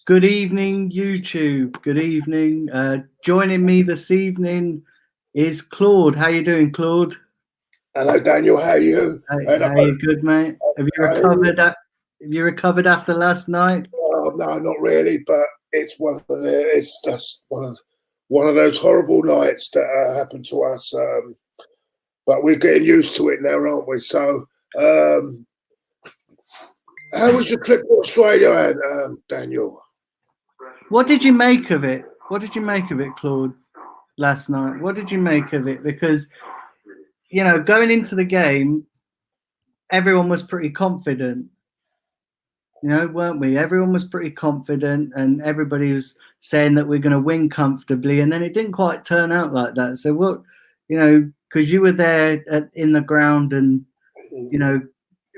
Good evening, YouTube. Good evening. Joining me this evening is Claude. How you doing, Claude? Hello, Daniel. How are you? How you good, mate? Have you recovered? Have you recovered after last night? No, not really, but it's it's just one of those horrible nights that happened to us. But we're getting used to it now, aren't we? So, how was your trip to Australia, Daniel? What did you make of it? What did you make of it, Claude, last night? What did you make of it? Because, going into the game, everyone was pretty confident. Weren't we? Everyone was pretty confident and everybody was saying that we're going to win comfortably. And then it didn't quite turn out like that. So what, because you were there in the ground and,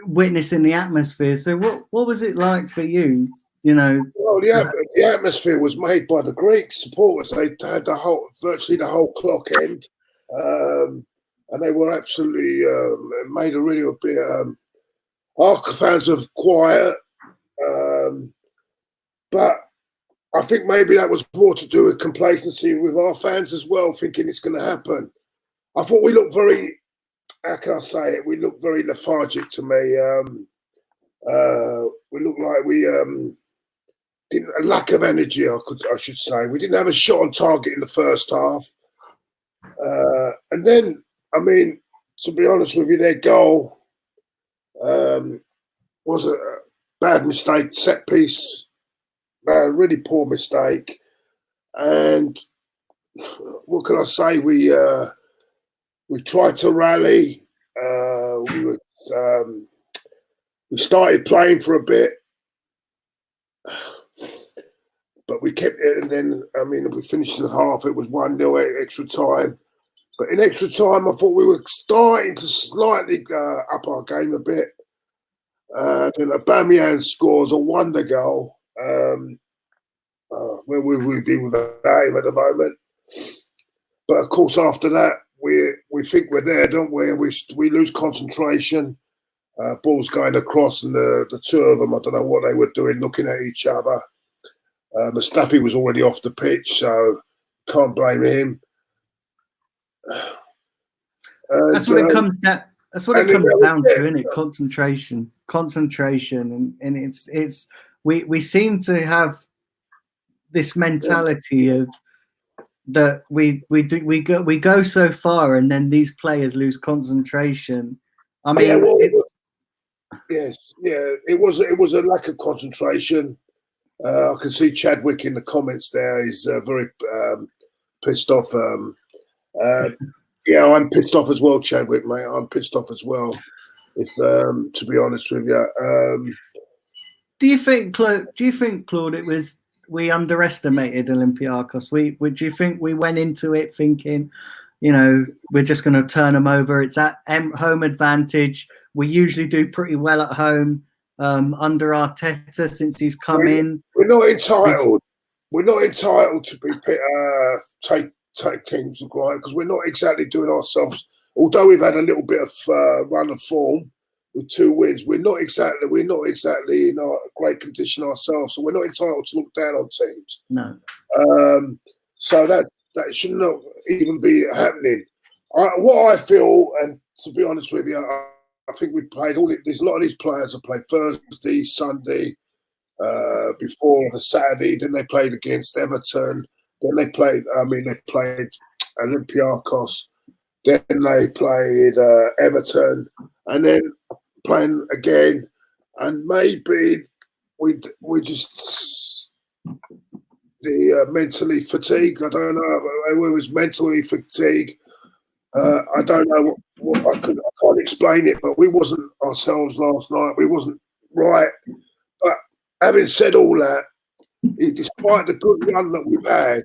witnessing the atmosphere. So what was it like for you? Well, the atmosphere was made by the Greek supporters. They had virtually the whole clock end. And they were absolutely made a really bit. Our fans are quiet. But I think maybe that was more to do with complacency with our fans as well, thinking it's going to happen. I thought we looked very, how can I say it? We looked very lethargic to me. We looked like we didn't a lack of energy. I should say we didn't have a shot on target in the first half, and then I mean, to be honest with you, their goal was a bad mistake, set piece. A really poor mistake, and what can I say? We tried to rally. We started playing for a bit, but we kept it. And then, I mean, we finished the half. It was 1-0 extra time. But in extra time, I thought we were starting to slightly up our game a bit. Then Aubameyang scores a wonder goal. Where would we be without him at the moment? But of course, after that, we think we're there, don't we? And we lose concentration. Balls going across, and the two of them, I don't know what they were doing, looking at each other. Mustafi was already off the pitch, so can't blame him. That's what it comes down. That's what it comes down to, isn't it? Concentration, and it's we seem to have this mentality of that we go so far, and then these players lose concentration. I mean, it was a lack of concentration. I can see Chadwick in the comments there. He's very pissed off. Yeah, I'm pissed off as well, Chadwick, mate. I'm pissed off as well. If to be honest with you, do you think, Claude, it was we underestimated Olympiacos? Do you think we went into it thinking, we're just going to turn them over? It's at home advantage. We usually do pretty well at home under Arteta since he's come in. We're not entitled. We're not entitled to be take teams for granted because we're not exactly doing ourselves. Although we've had a little bit of run of form with 2 wins, we're not exactly in a great condition ourselves. So we're not entitled to look down on teams. No. So that should not even be happening. What I feel, and to be honest with you, I think we played there's a lot of these players have played Thursday, Sunday, before the Saturday. Then they played against Everton. Then they played Olympiacos. Then they played Everton, and then playing again. And maybe we just mentally fatigued. I don't know. We was mentally fatigued. I don't know what I can't explain it, but we wasn't ourselves last night. We wasn't right. But having said all that, despite the good run that we've had,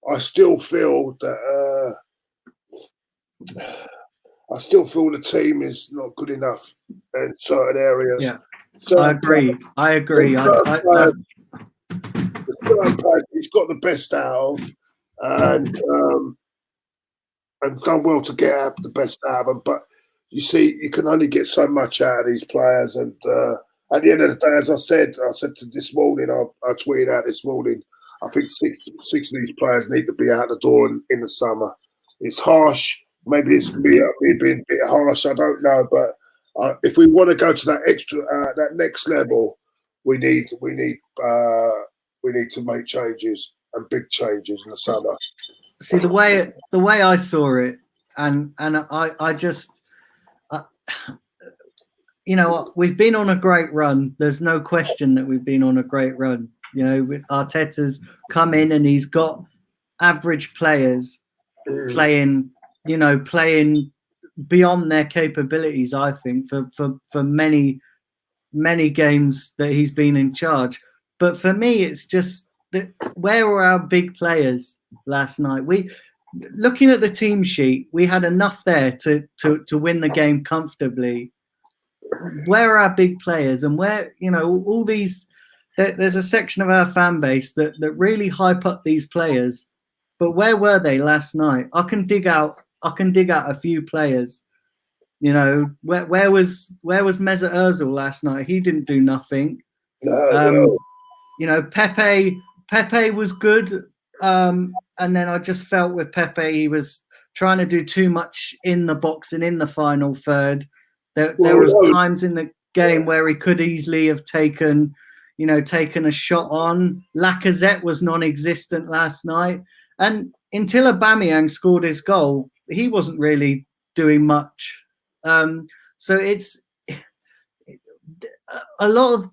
I still feel that the team is not good enough in certain areas. Yeah, so, I agree. He's got the best out of, and done well to get out the best out of them. But you see, you can only get so much out of these players, and at the end of the day, as I said to this morning, I tweeted out this morning, I think six of these players need to be out the door in the summer. It's harsh. Maybe it's being a bit harsh. I don't know, but if we want to go to that that next level, we need to make changes and big changes in the summer. See, the way I saw it, and I just, you know, we've been on a great run. There's no question that we've been on a great run. You know, Arteta's come in and he's got average players playing beyond their capabilities, I think, for many games that he's been in charge. But for me, it's just that, where were our big players last night? Looking at the team sheet, we had enough there to win the game comfortably. Where are our big players? And where, you know, all these, there's a section of our fan base that really hype up these players, but where were they last night? I can dig out a few players. You know, where was Mesut Ozil last night? He didn't do nothing. No. You know, Pepe was good, and then I just felt with Pepe he was trying to do too much in the box and in the final third. There was times in the game where he could easily have taken a shot on. Lacazette was non-existent last night, and until Aubameyang scored his goal, he wasn't really doing much. So it's a lot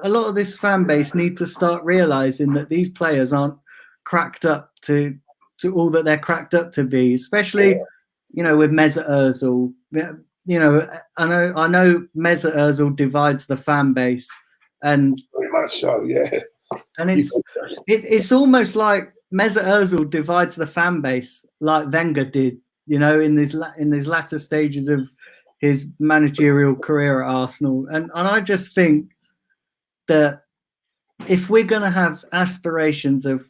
of this fan base need to start realizing that these players aren't cracked up to all that they're cracked up to be, especially, you know, with Mesut Ozil. You know, I know Mesut Ozil divides the fan base, and very much so, yeah. And it's almost like Mesut Ozil divides the fan base like Wenger did, you know, in these latter stages of his managerial career at Arsenal. And I just think that if we're going to have aspirations of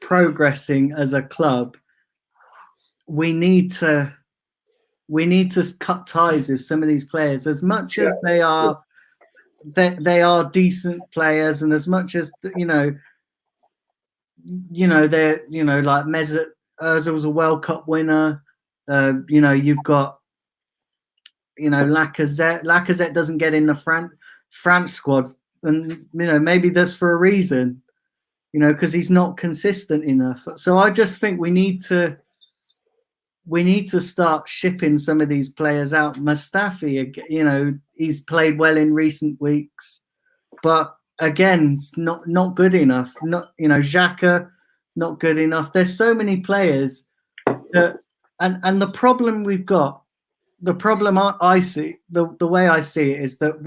progressing as a club, we need to cut ties with some of these players, as much as they are decent players, and as much as they're, like Mesut Ozil's a World Cup winner. You know, you've got, you know, Lacazette. Lacazette doesn't get in the France squad, and you know, maybe that's for a reason, you know, because he's not consistent enough. So I just think we need to start shipping some of these players out. Mustafi, you know, he's played well in recent weeks, but again, it's not good enough. Not, you know, Xhaka, not good enough. There's so many players that, and the problem we've got, the problem I see, the way I see it is that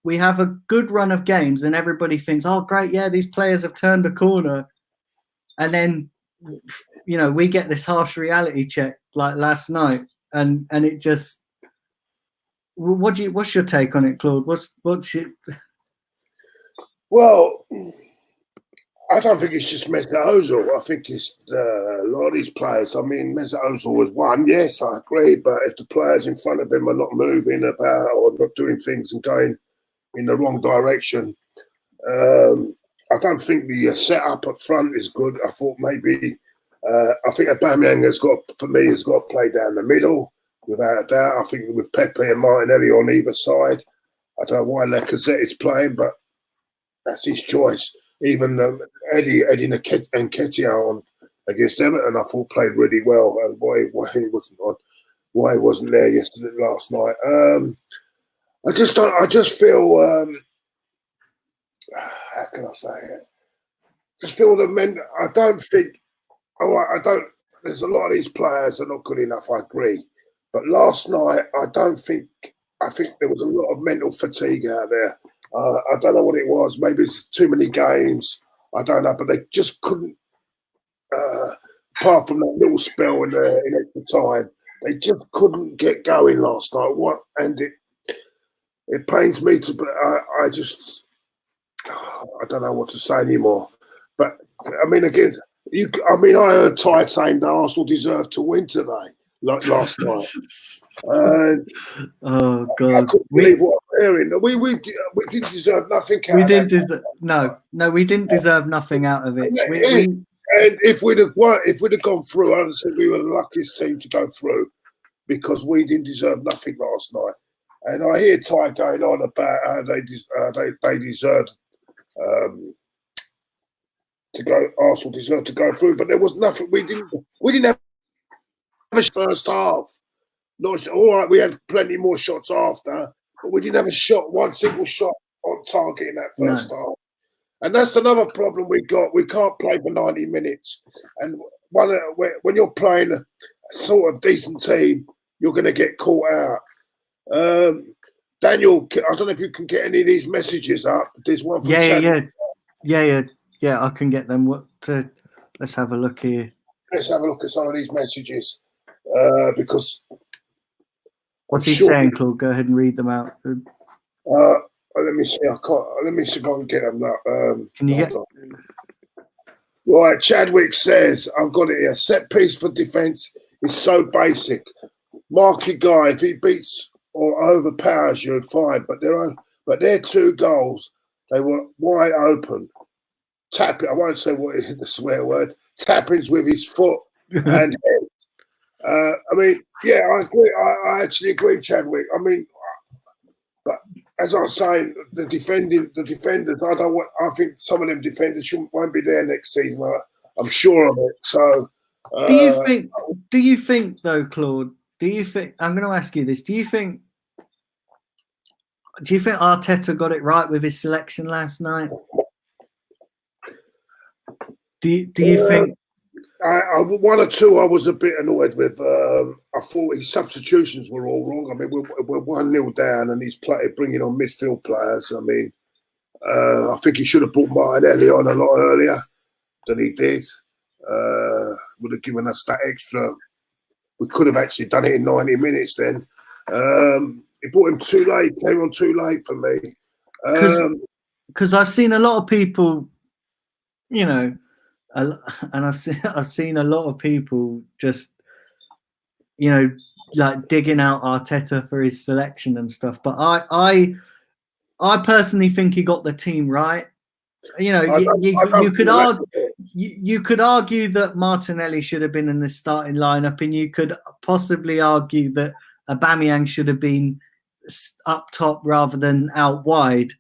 we have a good run of games and everybody thinks, oh great, yeah, these players have turned a corner, and then, you know, we get this harsh reality check like last night, and it just. What's your take on it, Claude? What's your? Well, I don't think it's just Mesut Ozil. I think it's a lot of these players. I mean, Mesut Ozil was one, yes, I agree. But if the players in front of him are not moving about or not doing things and going in the wrong direction, I don't think the setup up front is good. I thought maybe. I think Aubameyang has got to play down the middle, without a doubt. I think with Pepe and Martinelli on either side. I don't know why Lacazette is playing, but that's his choice. Even Eddie Nketiah on against Everton, I thought played really well. And why he wasn't there last night. I just feel. How can I say it? Just feel the men. I don't think. I don't. There's a lot of these players are not good enough. I agree, but last night I think there was a lot of mental fatigue out there. I don't know what it was. Maybe it's too many games. I don't know, but they just couldn't. Apart from that little spell in extra time, they just couldn't get going last night. And it pains me to, but I don't know what to say anymore. But I mean, again. I heard Ty saying that Arsenal deserved to win today, like last night. Oh God! I couldn't believe what comparing. We didn't deserve nothing. We didn't deserve we didn't deserve nothing out of it. And if we'd have gone through, I would have said we were the luckiest team to go through because we didn't deserve nothing last night. And I hear Ty going on about how they deserved to go. Arsenal deserved to go through, but there was nothing. We didn't have a first half. Not all right. We had plenty more shots after, but we didn't have one single shot on target in that first half. And that's another problem we got. We can't play for 90 minutes. And when you're playing a sort of decent team, you're going to get caught out. Daniel, I don't know if you can get any of these messages up. There's one from Yeah, I can get them. Let's have a look here. Let's have a look at some of these messages because. What's he saying, Claude? Go ahead and read them out. Let me see. Let me see if I can get them up. Can you get? Right, Chadwick says, "I've got it here. Set piece for defence is so basic. Mark your guy. If he beats or overpowers you, fine. But their 2 goals, they were wide open. Tap it. I won't say what is the swear word. Tappings with his foot and head. I mean, yeah, I agree. I actually agree, Chadwick. I mean, but as I was saying, the defenders. I think some of them defenders won't be there next season. I'm sure of it. So, do you think though, Claude? Do you think? I'm going to ask you this. Do you think Arteta got it right with his selection last night? Do you think? One or two I was a bit annoyed with. I thought his substitutions were all wrong. I mean, we're 1-0 down and he's bringing on midfield players. I mean, I think he should have brought Martinelli on a lot earlier than he did. Would have given us that extra. We could have actually done it in 90 minutes then. He brought him too late, came on too late for me. Because I've seen a lot of people, you know, and I've seen a lot of people just, you know, like digging out Arteta for his selection and stuff. But I personally think he got the team right. You know, you could argue that Martinelli should have been in the starting lineup, and you could possibly argue that Aubameyang should have been up top rather than out wide.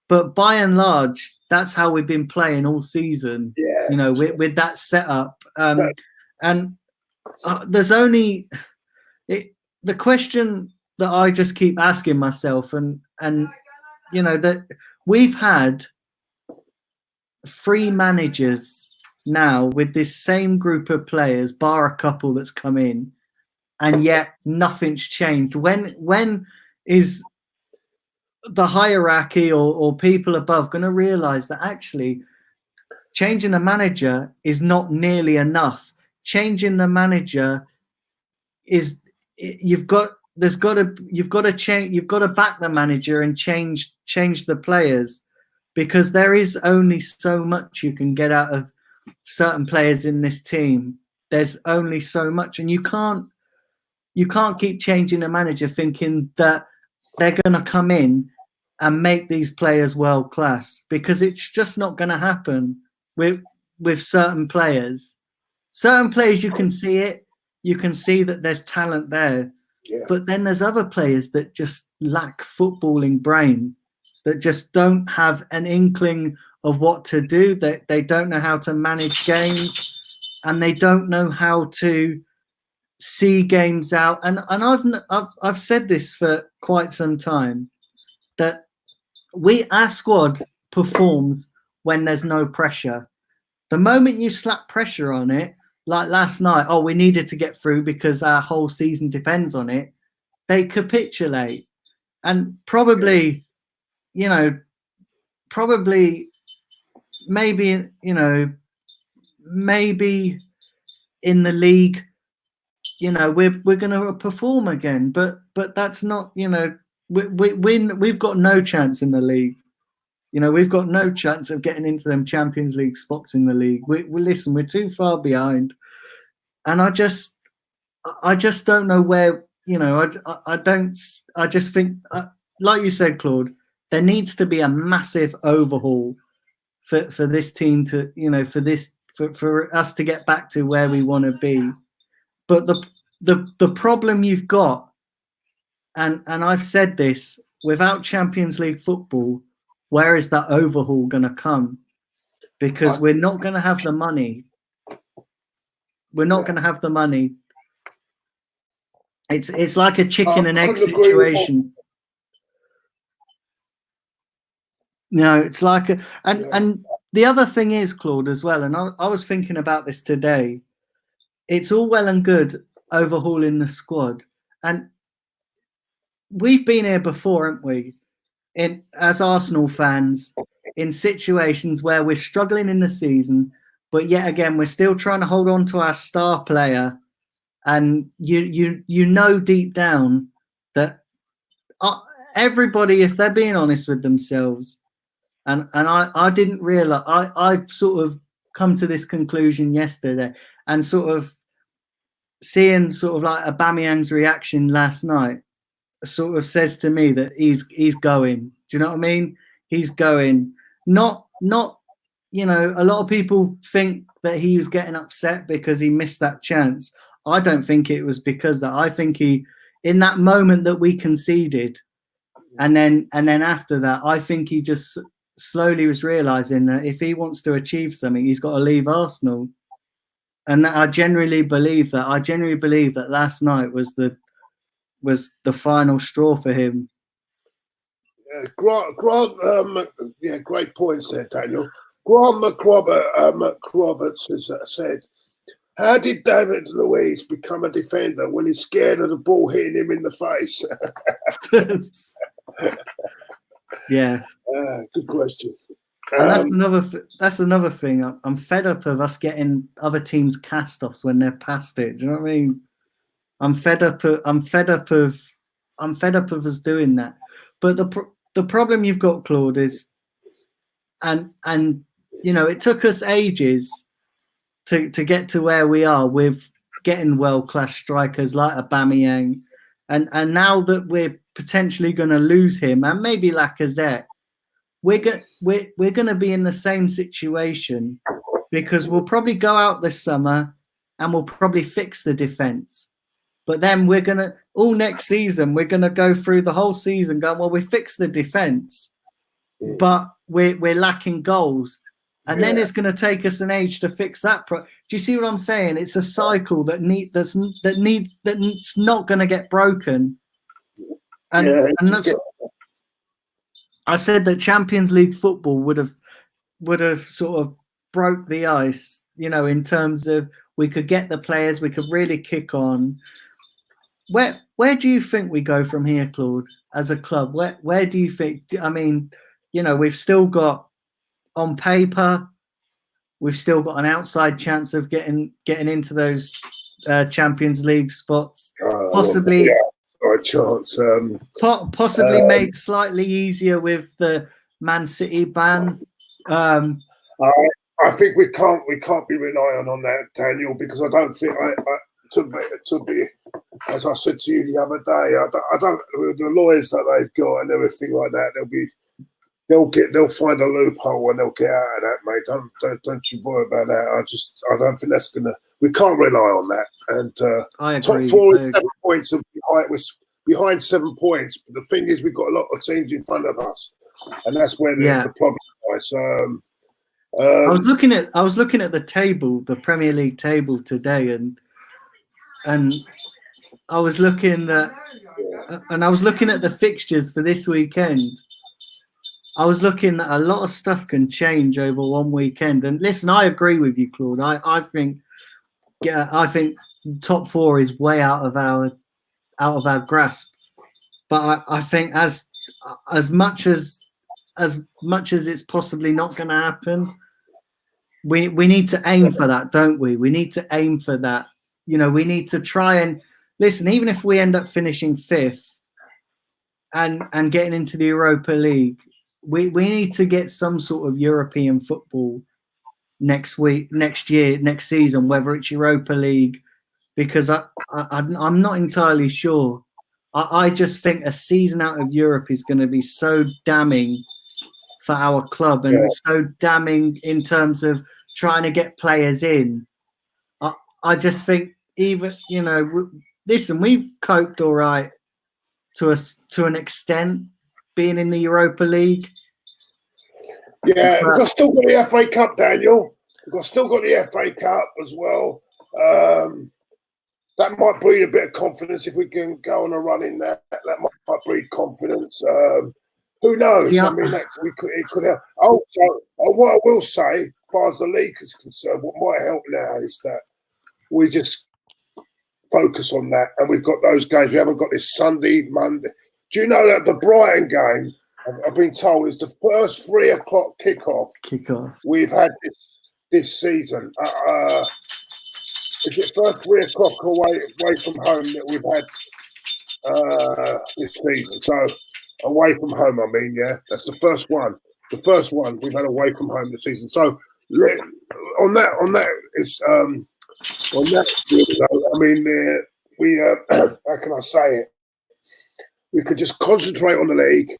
But by and large, that's how we've been playing all season. Yeah. You know, with that setup. And there's only the question that I just keep asking myself, and you know, that we've had 3 managers now with this same group of players, bar a couple that's come in, and yet nothing's changed. When is the hierarchy or people above going to realize that actually changing the manager is not nearly enough? Changing the manager is you've got to change. You've got to back the manager and change the players, because there is only so much you can get out of certain players in this team. There's only so much, and you can't keep changing a manager thinking that they're going to come in and make these players world class, because it's just not going to happen with certain players. Certain players, you can see it. You can see that there's talent there. Yeah. But then there's other players that just lack footballing brain, that just don't have an inkling of what to do, that they don't know how to manage games, and they don't know how to see games out. And I've said this for quite some time, that our squad performs when there's no pressure. The moment you slap pressure on it, like last night, we needed to get through because our whole season depends on it, they capitulate. And probably, maybe in the league, we're going to perform again, but that's not, we've got no chance in the league. We've got no chance of getting into them Champions League spots in the league. Listen, we're too far behind, and I just don't know where. I just think like you said, Claude, there needs to be a massive overhaul for this team to, for us to get back to where we want to be. But the problem you've got, and I've said this, without Champions League football, where is that overhaul going to come? Because we're not going to have the money. We're not going to have the money. It's like a chicken and egg situation. No, it's like and the other thing is, Claude, as well, and I was thinking about this today. It's all well and good overhauling the squad, and we've been here before, haven't we? As Arsenal fans, in situations where we're struggling in the season, but yet again we're still trying to hold on to our star player, and you know deep down that everybody, if they're being honest with themselves, and I didn't realize, I've sort of come to this conclusion yesterday, and sort of seeing sort of like Aubameyang's reaction last night sort of says to me that he's going. Do you know what I mean? He's going. Not a lot of people think that he was getting upset because he missed that chance. I don't think it was because that. I think he, in that moment that we conceded, and then after that, I think he just slowly was realizing that if he wants to achieve something, he's got to leave Arsenal. And that I genuinely believe that last night was the final straw for him. Great points there, Daniel. Grant McRoberts has said, how did David Luiz become a defender when he's scared of the ball hitting him in the face? Yeah. Good question. And that's another thing. I'm fed up of us getting other teams cast-offs when they're past it. Do you know what I mean? I'm fed up of us doing that. But the problem you've got, Claude, is, and it took us ages to get to where we are with getting world-class strikers like Aubameyang, and now that we're potentially going to lose him and maybe Lacazette, we're going to be in the same situation, because we'll probably go out this summer and we'll probably fix the defense. But then we're going to, all next season, we're going to go through the whole season going, well, we fixed the defense, but we're lacking goals. And then it's going to take us an age to fix that. Do you see what I'm saying? It's a cycle that's not going to get broken. And that's, I said that Champions League football would have sort of broke the ice, in terms of we could get the players, we could really kick on. Where do you think we go from here, Claude, as a club? Where do you think? I mean, we've still got, on paper, we've still got an outside chance of getting into those Champions League spots. Possibly, chance. Possibly made slightly easier with the Man City ban. I think we can't be relying on that, Daniel, because I don't think to be, as I said to you the other day, I don't the lawyers that they've got and everything like that, they'll find a loophole and they'll get out of that, mate. Don't you worry about that. I don't think that's gonna. We can't rely on that. And I agree. Top 4 is 7 points behind 7 points. But the thing is, we've got a lot of teams in front of us, and that's where the problem lies. I was looking at the table, the Premier League table today, and I was looking at the fixtures for this weekend. I was looking that a lot of stuff can change over one weekend. And listen, I agree with you, Claude. I think top 4 is way out of our grasp. But I think as much as it's possibly not going to happen, we need to aim for that, don't we? We need to aim for that. We need to try and listen. Even if we end up finishing 5th and getting into the Europa League, we need to get some sort of European football next year, next season, whether it's Europa League, because I'm not entirely sure I just think a season out of Europe is going to be so damning for our club and so damning in terms of trying to get players in. I just think even, you know, listen, we've coped all right to an extent being in the Europa League. Yeah, we've still got the FA Cup, Daniel. We've still got the FA Cup as well. That might breed a bit of confidence if we can go on a run in that. That might breed confidence. Who knows? Yeah. I mean, it could help. Also, what I will say, as far as the league is concerned, what might help now is that we just focus on that, and we've got those games. We haven't got this Sunday, Monday. Do you know that the Brighton game, I've been told, is the first 3 o'clock kickoff we've had this season. It's the first 3 o'clock away from home that we've had this season. So away from home, I mean, yeah, that's the first one. The first one we've had away from home this season. So on that, it's on that. I mean, we how can I say it? We could just concentrate on the league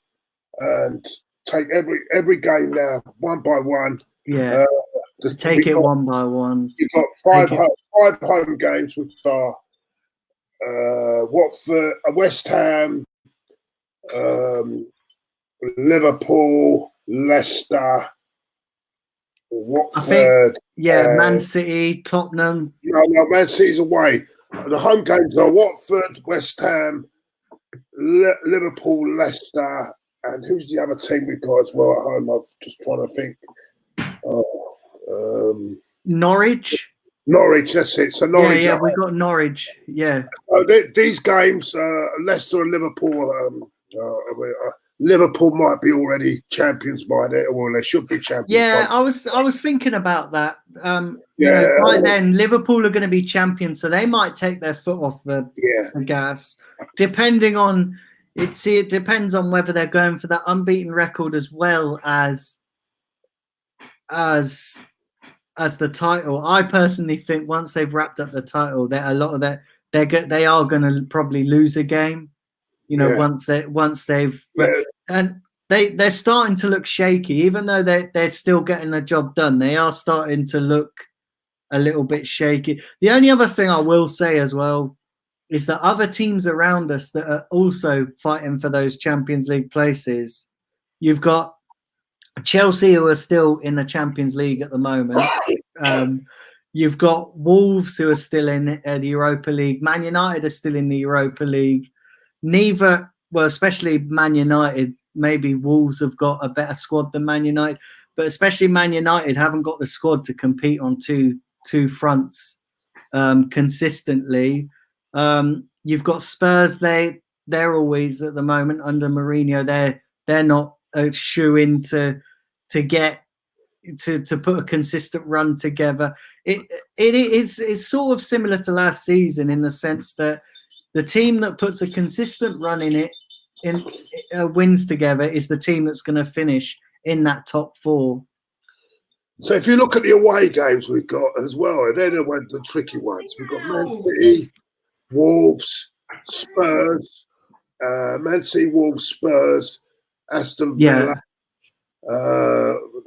and take every game now one by one. Yeah. Take it one by one. You've got five home games, which are Watford, West Ham, Liverpool, Leicester, Watford. Man City, Tottenham. No, Man City's away. The home games are Watford, West Ham, Liverpool, Leicester, and who's the other team we've got as well at home? I'm just trying to think. Norwich. Norwich, that's it. So Norwich. Yeah, we've got Norwich. Yeah. These games, Leicester and Liverpool. Liverpool might be already champions by then, or they should be champions. Yeah, I was thinking about that. By then Liverpool are going to be champions, so they might take their foot off the gas, depending on it. See, it depends on whether they're going for that unbeaten record as well as the title. I personally think once they've wrapped up the title, that a lot of that they are going to probably lose a game. You know, once they've and they're starting to look shaky, even though they're still getting the job done. They are starting to look a little bit shaky. The only other thing I will say as well is that other teams around us that are also fighting for those Champions League places. You've got Chelsea, who are still in the Champions League at the moment. You've got Wolves, who are still in the Europa League. Man United are still in the Europa League. Neither, well, especially Man United, maybe Wolves have got a better squad than Man United, but especially Man United haven't got the squad to compete on two fronts consistently. You've got Spurs. They're always at the moment under Mourinho. They're not a shoe in to get to put a consistent run together. It's sort of similar to last season in the sense that the team that puts a consistent run wins together is the team that's going to finish in that top 4. So if you look at the away games we've got as well, they're the tricky ones. We've got Man City, Wolves, Spurs, Man City, Wolves, Spurs, Aston Villa,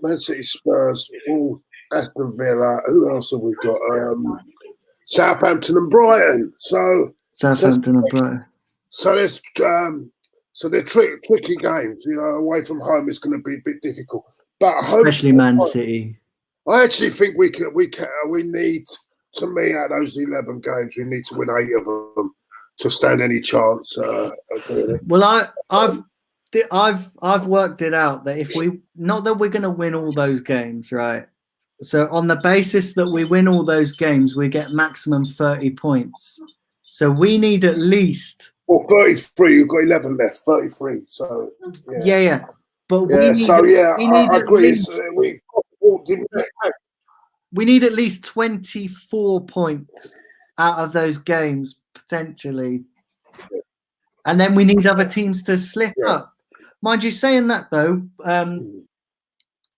Man City, Spurs, Wolves, Aston Villa. Who else have we got? Southampton and Brighton. Southampton and Brighton. So there's they're tricky games. You know, away from home is going to be a bit difficult. But especially Man City. I actually think we need, to me, out of those 11 games, we need to win 8 of them to stand any chance. Well, I've worked it out that if we, not that we're going to win all those games, right? So on the basis that we win all those games, we get maximum 30 points. So we need at least. Well, 33. You've got 11 left. 33. So yeah. But I agree. We need at least 24 points out of those games potentially, and then we need other teams to slip up. Mind you, saying that though,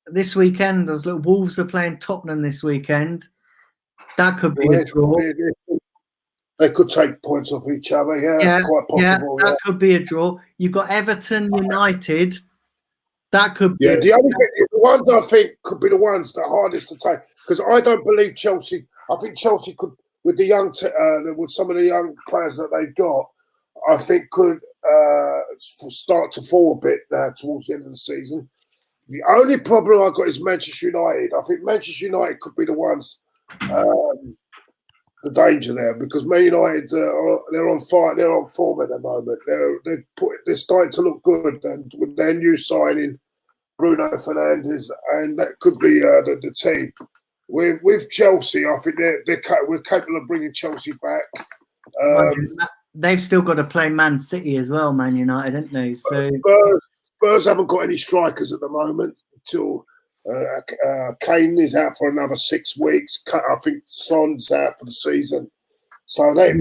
this weekend, those little Wolves are playing Tottenham this weekend. That could be a draw. They could take points off each other. Yeah, that's quite possible. That could be a draw. You've got Everton United. That could be. Yeah, the ones I think could be the ones that are hardest to take, because I don't believe Chelsea. I think Chelsea could, with the young, with some of the young players that they've got, I think could start to fall a bit now towards the end of the season. The only problem I've got is Manchester United. I think Manchester United could be the ones, the danger there, because Man United they're on fire, they're on form at the moment. They're starting to look good, and with their new signing, Bruno Fernandes, and that could be the team. With Chelsea, I think we're capable of bringing Chelsea back. They've still got to play Man City as well, Man United, haven't they? So Spurs haven't got any strikers at the moment. Until Kane is out for another 6 weeks. I think Son's out for the season, so they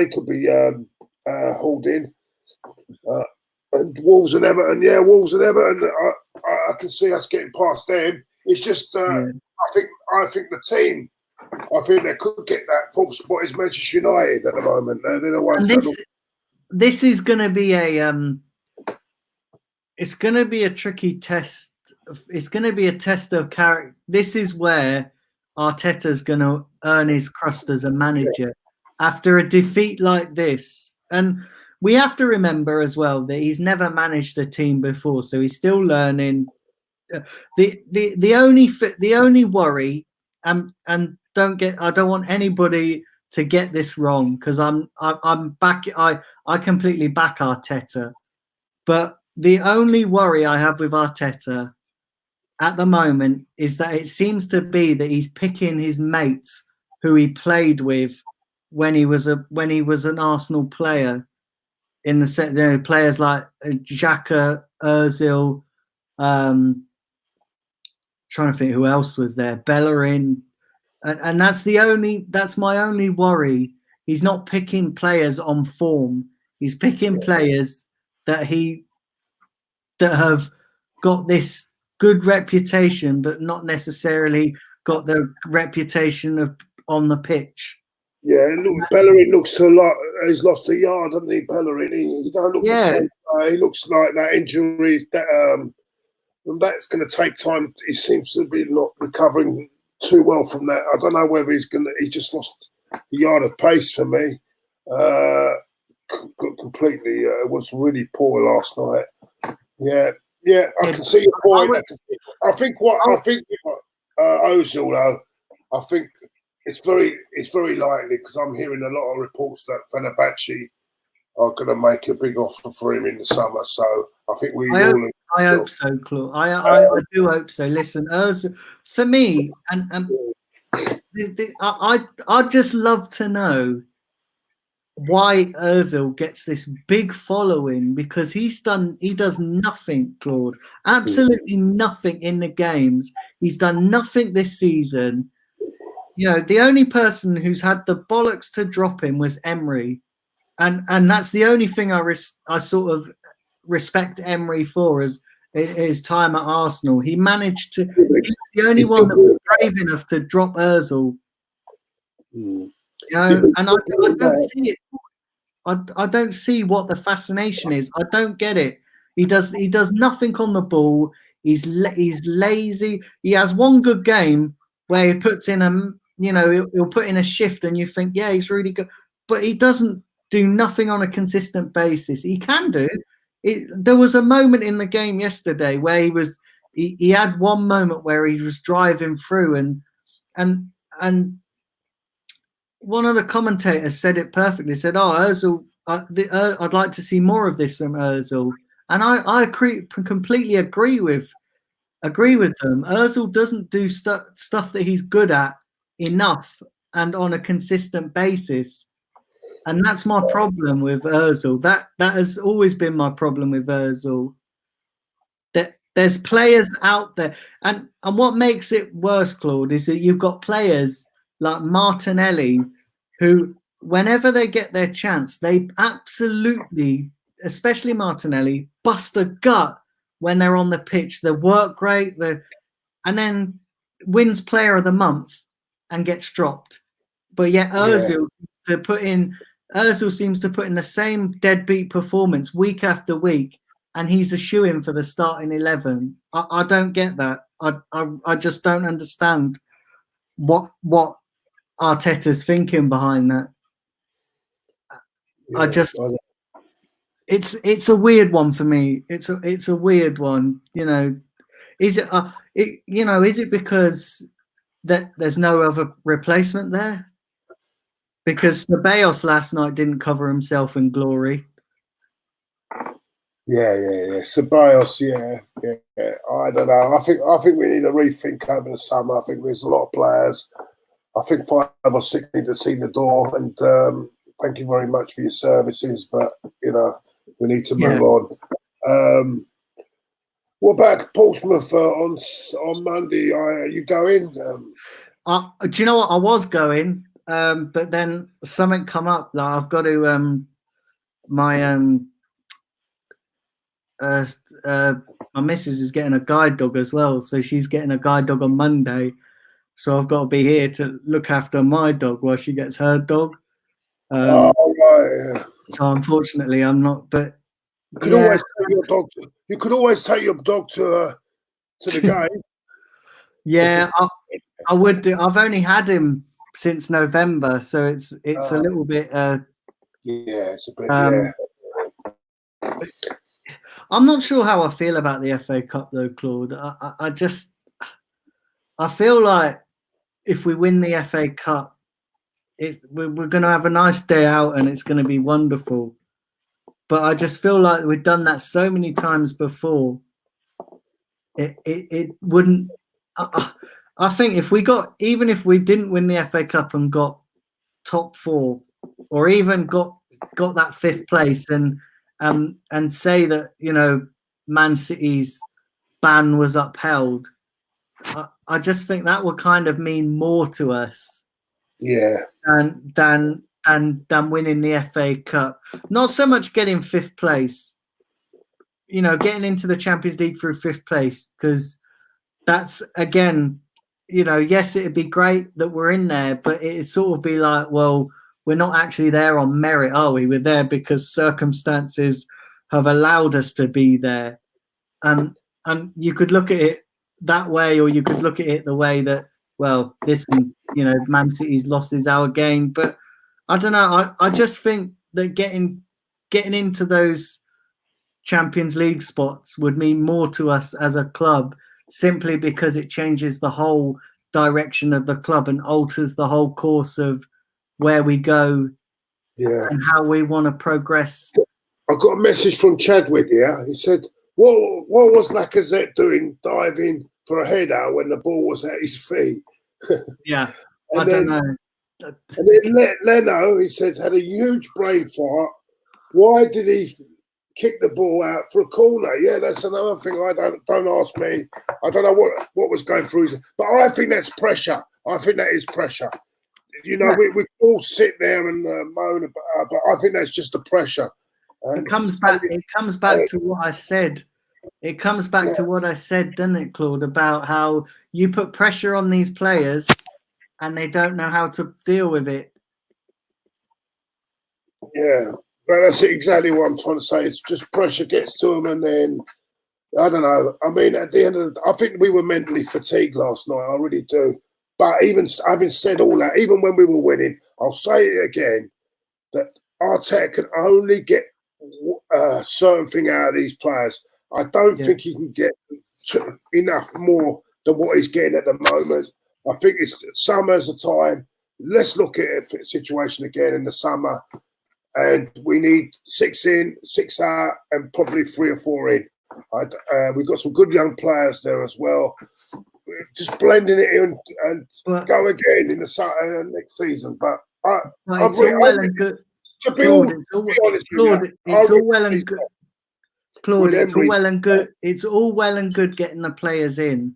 could be hauled in. And Wolves and Everton, I can see us getting past them. It's just I think the team, I think they could get that fourth spot is Manchester United at the moment. They're the ones. This is going to be it's going to be a tricky test. It's going to be a test of character. This is where Arteta's going to earn his crust as a manager after a defeat like this. And we have to remember as well that he's never managed a team before, so he's still learning. The only worry, and I don't want anybody to get this wrong, because I'm back. I completely back Arteta, but the only worry I have with Arteta at the moment is that it seems to be that he's picking his mates who he played with when he was an Arsenal player. In the set, there are players like Xhaka, Özil, trying to think who else was there, Bellerin, and that's my only worry. He's not picking players on form. He's picking players that have got this good reputation, but not necessarily got the reputation of on the pitch. Yeah, look, Bellerin looks a lot. He's lost a yard, hasn't he? Bellerin, he don't look. Yeah, he looks like that injury. That's going to take time. He seems to be not recovering too well from that. I don't know whether he's just lost a yard of pace for me. Completely. It was really poor last night. Yeah. I can see your point. I think Ozil though. I think. It's very likely, because I'm hearing a lot of reports that Fenerbahce are going to make a big offer for him in the summer. So I think I hope so, Claude. I do hope so. Listen, Ozil, for me, and I'd just love to know why Ozil gets this big following, because he does nothing, Claude. Absolutely nothing in the games. He's done nothing this season. You know, the only person who's had the bollocks to drop him was Emery, and that's the only thing I sort of respect Emery for, is his time at Arsenal. He managed to. He's the only one that was brave enough to drop Ozil. You know, and I don't see it. I don't see what the fascination is. I don't get it. He does nothing on the ball. He's lazy. He has one good game where he puts in he'll put in a shift and you think, yeah, he's really good. But he doesn't do nothing on a consistent basis. He can do. There was a moment in the game yesterday where he had one moment where he was driving through and one of the commentators said it perfectly. Said, "Oh, Ozil, I'd like to see more of this from Ozil," and I completely agree with them. Ozil doesn't do stuff that he's good at enough and on a consistent basis, and that's my problem with Ozil. That has always been my problem with Ozil. That there's players out there, and what makes it worse, Claude, is that you've got players like Martinelli, who, whenever they get their chance, they absolutely, especially Martinelli, bust a gut when they're on the pitch. They work great, and then wins Player of the Month and gets dropped. But yet Ozil to put in. Özil seems to put in the same deadbeat performance week after week, and he's a shoo-in for the starting 11. I don't get that. I just don't understand what Arteta's thinking behind that. Yeah, it's a weird one for me. It's a weird one. Is it is it because that there's no other replacement there? Because Ceballos last night didn't cover himself in glory. Yeah. Ceballos, yeah. I don't know. I think we need a rethink over the summer. I think there's a lot of players. I think 5 or 6 need to see the door. And thank you very much for your services, but we need to move on. What about Portsmouth on Monday? Are you going? Do you know what? I was going, but then something come up. Like I've got to my missus is getting a guide dog as well, so she's getting a guide dog on Monday. So I've got to be here to look after my dog while she gets her dog. Right. Yeah. So unfortunately, I'm not. But you could always take your dog. You could always take your dog to the game. Yeah, I would do. I've only had him since November, so it's a little bit. Yeah, it's a bit. I'm not sure how I feel about the FA Cup though, Claude. I feel like if we win the FA Cup, we're going to have a nice day out and it's going to be wonderful. But I just feel like we've done that so many times before. It wouldn't. I think even if we didn't win the FA Cup and got top 4, or even got that 5th place, and say that Man City's ban was upheld, I just think that would kind of mean more to us, than winning the FA Cup. Not so much getting 5th place, getting into the Champions League through 5th place, because that's again, yes, it'd be great that we're in there, but it'd sort of be like, well, we're not actually there on merit, are we? We're there because circumstances have allowed us to be there. And you could look at it that way, or you could look at it the way that, well, Man City's lost is our game. But I don't know. I just think that getting into those Champions League spots would mean more to us as a club, simply because it changes the whole direction of the club and alters the whole course of where we go and how we want to progress. I got a message from Chadwick here. He said, what was Lacazette doing diving for a header when the ball was at his feet? Yeah, I don't know. And then Leno, he says, had a huge brain fart. Why did he kick the ball out for a corner? Yeah, that's another thing. Don't ask me. I don't know what was going through his, but I think that's pressure. I think that is pressure. We all sit there and moan about, but I think that's just the pressure. It comes back to what I said. It comes back to what I said, doesn't it, Claude, about how you put pressure on these players and they don't know how to deal with it. Yeah, but that's exactly what I'm trying to say. It's just pressure gets to them, and then I don't know. I mean, at the end of I think we were mentally fatigued last night. I really do. But even having said all that, even when we were winning, I'll say it again, that Arteta can only get a certain thing out of these players. I don't think he can get enough more than what he's getting at the moment. I think summer's the time. Let's look at the situation again in the summer. And we need 6 in, 6 out, and probably 3 or 4 in. We've got some good young players there as well. We're just blending it in and go again in the next season. But it's all well and good. Claude, it's all well and good. Claude, it's all well and good. It's all well and good getting the players in,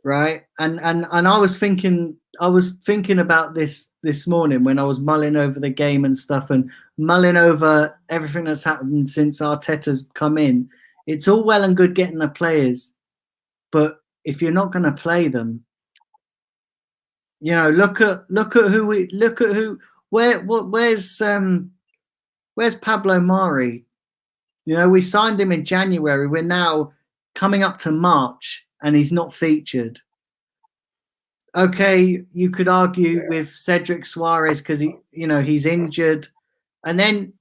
right? And I was thinking about this morning when I was mulling over the game and stuff, and mulling over everything that's happened since Arteta's come in. It's all well and good getting the players, but if you're not going to play them, look at who Where's Pablo Mari? You know, we signed him in January. We're now coming up to March, and he's not featured. Okay, you could argue with Cedric Suarez because he's injured, and then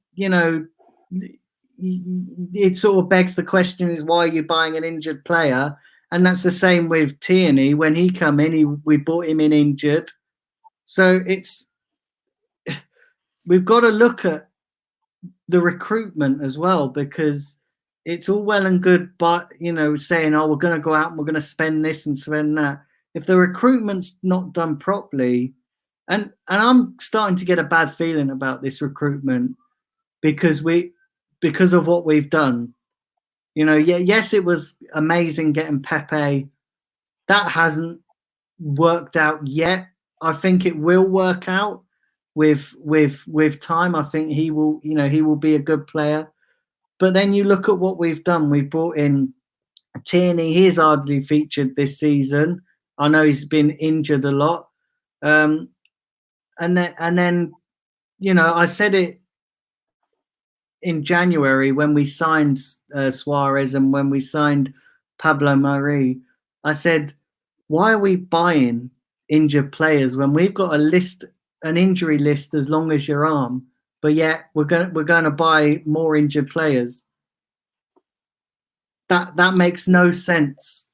it sort of begs the question: is why are you buying an injured player? And that's the same with Tierney. When he come in, we bought him in injured. So we've got to look at the recruitment as well, because it's all well and good, but saying, oh, we're going to go out and we're going to spend this and spend that. If the recruitment's not done properly, and I'm starting to get a bad feeling about this recruitment because of what we've done. Yes, it was amazing getting Pepe. That hasn't worked out yet. I think it will work out with time. I think he will be a good player. But then you look at what we've done. We brought in Tierney. He's hardly featured this season. I know he's been injured a lot. And then I said it in January when we signed Suarez and when we signed Pablo Mari. I said, why are we buying injured players when we've got an injury list as long as your arm? But yet we're going to buy more injured players. That makes no sense.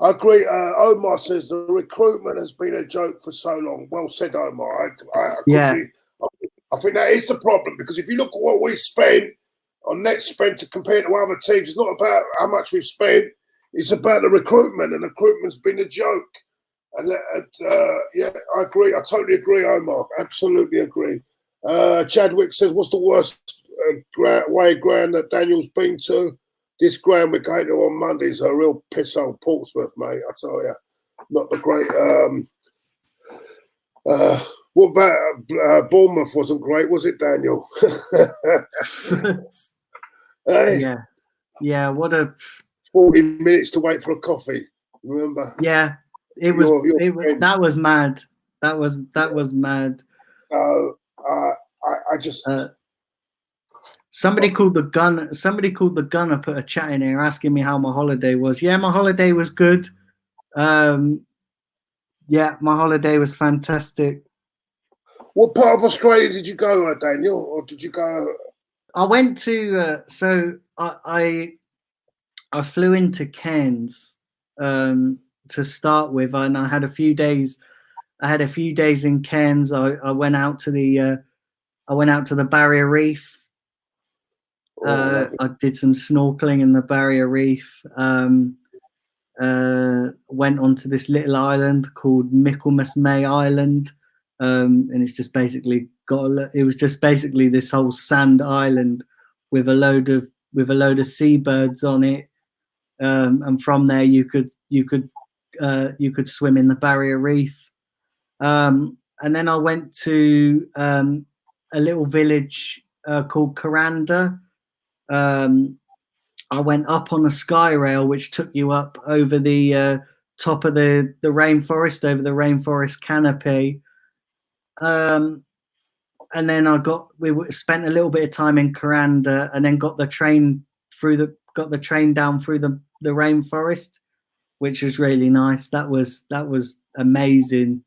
I agree. Omar says the recruitment has been a joke for so long. Well said, Omar. I think that is the problem, because if you look at what we spent on net spend to compare to other teams, it's not about how much we've spent. It's about the recruitment, and the recruitment's been a joke. And I agree. I totally agree, Omar. Absolutely agree. Chadwick says, what's the worst away ground that Daniel's been to? This ground we're going to on Monday is a real piss old Portsmouth, mate. I tell you, not the great. What about Bournemouth? Wasn't great, was it, Daniel? Hey? Yeah. What a 40 minutes to wait for a coffee. Remember? Yeah, it was. That was mad. That was mad. I just. Somebody called the gunner. Put a chat in here asking me how my holiday was. Yeah, my holiday was good. Yeah, my holiday was fantastic. What part of Australia did you go, Daniel? Or did you go? I went to. I flew into Cairns to start with, and I had a few days. In Cairns. I went out to the Barrier Reef. I did some snorkeling in the Barrier Reef. Went onto this little island called Michaelmas May Island, and it's just basically it was just basically this whole sand island with a load of seabirds on it, and from there you could swim in the Barrier Reef, and then I went to a little village called Kuranda. I went up on a sky rail which took you up over the top of the rainforest, over the rainforest canopy, and then we spent a little bit of time in Kuranda, and then got the train down through the rainforest, which was really nice. That was amazing.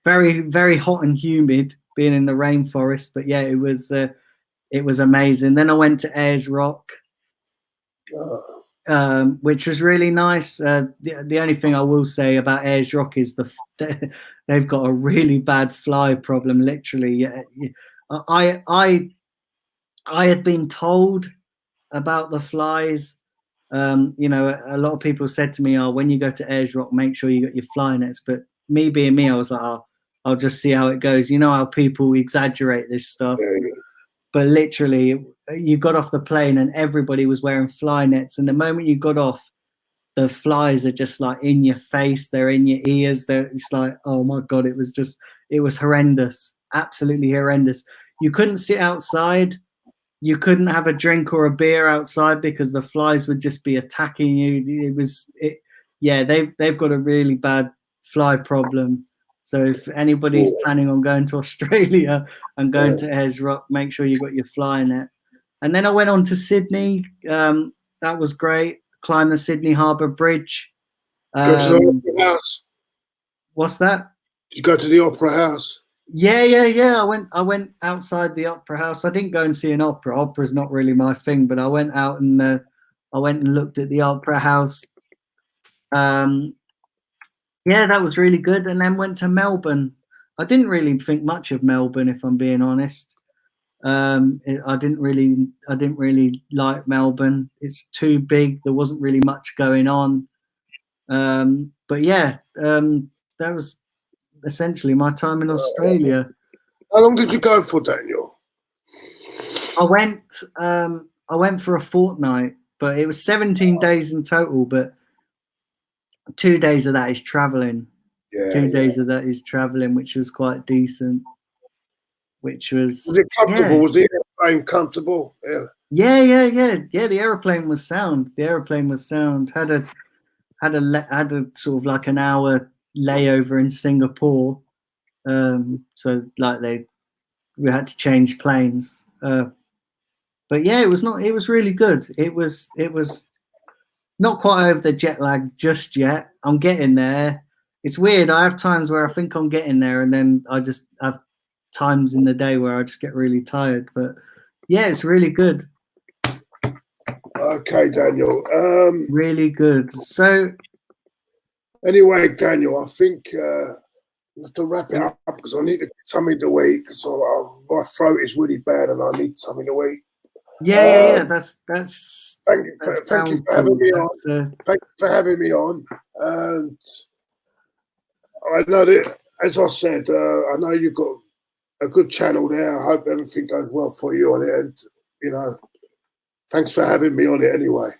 Very, very hot and humid being in the rainforest, but yeah, it was amazing. Then I went to Ayers Rock, which was really nice. The only thing I will say about Ayers Rock is they've got a really bad fly problem. Literally, I had been told about the flies. A lot of people said to me, "Oh, when you go to Ayers Rock, make sure you got your fly nets." But me being me, I was like, "Oh, I'll just see how it goes." You know how people exaggerate this stuff. But literally, you got off the plane and everybody was wearing fly nets. And the moment you got off, the flies are just like in your face. They're in your ears. It's like, oh my God, it was horrendous. Absolutely horrendous. You couldn't sit outside. You couldn't have a drink or a beer outside because the flies would just be attacking you. They've got a really bad fly problem. So if anybody's planning on going to Australia and going to Ayers Rock, make sure you got your fly net. And then I went on to Sydney. That was great. Climbed the Sydney Harbour Bridge. Go to the Opera House. What's that? Did you go to the Opera House? Yeah. I went outside the Opera House. I didn't go and see an opera. Opera's not really my thing, but I went out and I went and looked at the Opera House. Yeah, that was really good. And then went to Melbourne. I didn't really think much of Melbourne, if I'm being honest. I didn't really like Melbourne. It's too big. There wasn't really much going on. But yeah, that was essentially my time in Australia. How long did you go for, Daniel? I went for a fortnight, but it was 17 days in total. But 2 days of that is traveling. Yeah, 2 days of that is traveling, which was quite decent. Was it comfortable? Yeah. Was the airplane comfortable? Yeah. The airplane was sound. Had a sort of like an hour layover in Singapore. So like we had to change planes. But yeah, it was really good. It was not quite over the jet lag just yet. I'm getting there. It's weird. I have times where I think I'm getting there, and then I just have times in the day where I just get really tired. But yeah, it's really good. Okay, Daniel. Really good. So anyway, Daniel, I think have to wrap it up because I need something to eat because my throat is really bad and I need something to eat. Yeah. That's. Thank you for having me on. Thank you for having me on. And I know that, as I said, I know you've got a good channel there. I hope everything goes well for you on it. And thanks for having me on it anyway.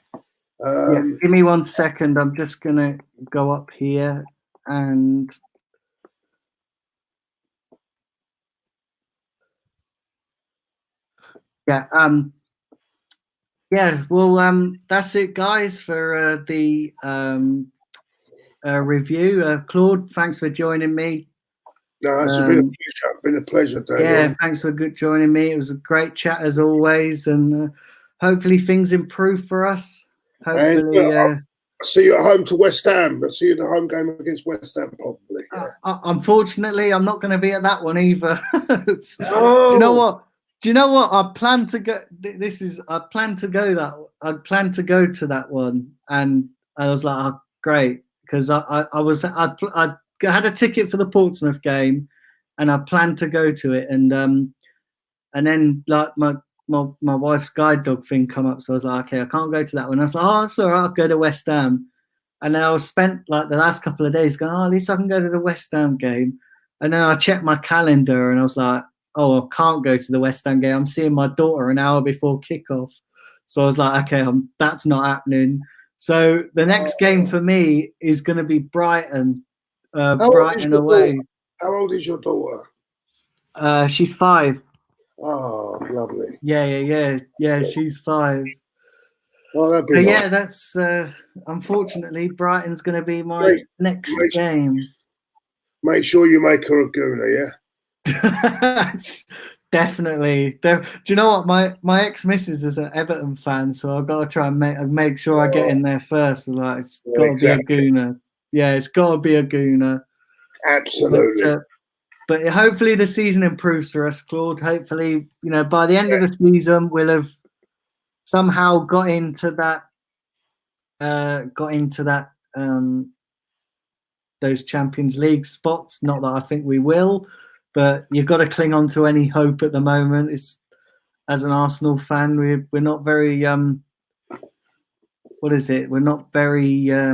Give me 1 second. I'm just gonna go up here and. Yeah, well, that's it, guys, for the review. Claude, thanks for joining me. No, it's been a pleasure, Daniel. Yeah, thanks for joining me. It was a great chat as always, and hopefully things improve for us. Hopefully, I'll see you at home to West Ham. I'll see you at the home game against West Ham, probably. Yeah. Unfortunately, I'm not going to be at that one either. Do you know what? I plan to go. I plan to go to that one, and I was like, oh, great, because I had a ticket for the Portsmouth game, and I planned to go to it, and then like my wife's guide dog thing come up, so I was like, okay, I can't go to that one. I was like, oh, that's all right, I'll go to West Ham, and then I was spent like the last couple of days going, oh, at least I can go to the West Ham game, and then I checked my calendar, and I was like, oh, I can't go to the West Ham game. I'm seeing my daughter an hour before kickoff. So I was like, okay, that's not happening. So the next game for me is going to be Brighton. Brighton away. How old is your daughter? She's 5. Oh, lovely. Yeah, she's 5. Oh, that'd be nice. Yeah, that's unfortunately Brighton's going to be my next game. Make sure you make her a gooner, yeah? Definitely. Do you know what? My ex-missus is an Everton fan, so I've got to try and make sure I get in there first. Like, it's got to be a gooner. Yeah, it's got to be a gooner. Absolutely. But hopefully the season improves for us, Claude. Hopefully, by the end of the season, we'll have somehow got into that those Champions League spots. Not that I think we will. But you've got to cling on to any hope at the moment. It's, as an Arsenal fan, we're not very what is it? We're not very yeah,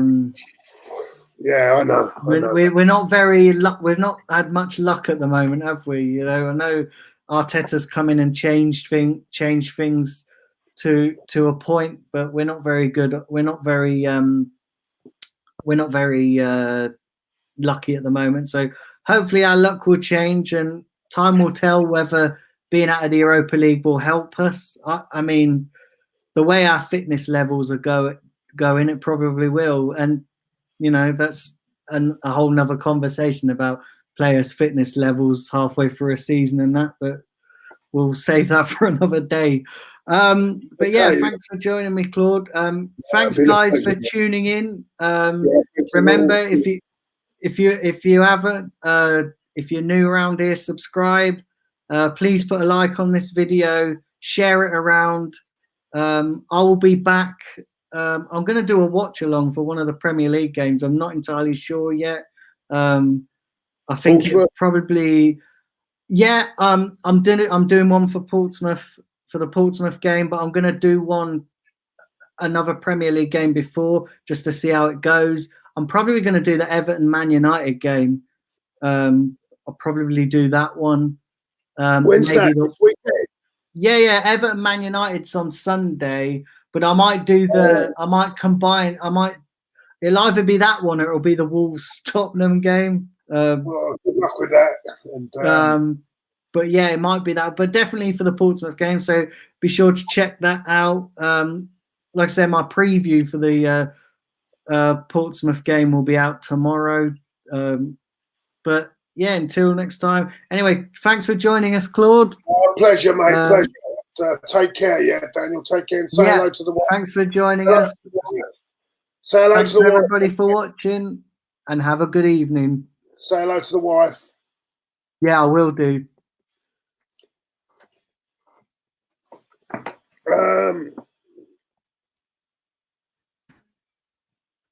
I know. We're not very we've not had much luck at the moment, have we? I know Arteta's come in and changed things to a point, but we're not very good. We're not very lucky at the moment. So hopefully our luck will change, and time will tell whether being out of the Europa League will help us. I mean, the way our fitness levels are going, it probably will. And, that's a whole nother conversation about players' fitness levels halfway through a season and that, but we'll save that for another day. But yeah, thanks for joining me, Claude. Thanks guys for tuning in. Remember, if you haven't, if you're new around here, subscribe. Please put a like on this video, share it around. I will be back. I'm going to do a watch along for one of the Premier League games. I'm not entirely sure yet. I think it probably, yeah. I'm doing one for Portsmouth for the Portsmouth game, but I'm going to do another Premier League game before just to see how it goes. I'm probably going to do the Everton Man United game. I'll probably do that one. When's that? This weekend? Yeah. Everton Man United's on Sunday, but I might do I might combine. It'll either be that one or it'll be the Wolves Tottenham game. Good luck with that. And, but yeah, it might be that, but definitely for the Portsmouth game. So be sure to check that out. Like I said, my preview for the Portsmouth game will be out tomorrow. But yeah, until next time. Anyway, thanks for joining us, Claude. Pleasure, mate. Pleasure. Take care, Daniel. Take care and say hello to the wife. Thanks for joining us. Say hello thanks to the everybody wife. for watching, and have a good evening. Say hello to the wife. Yeah, I will do.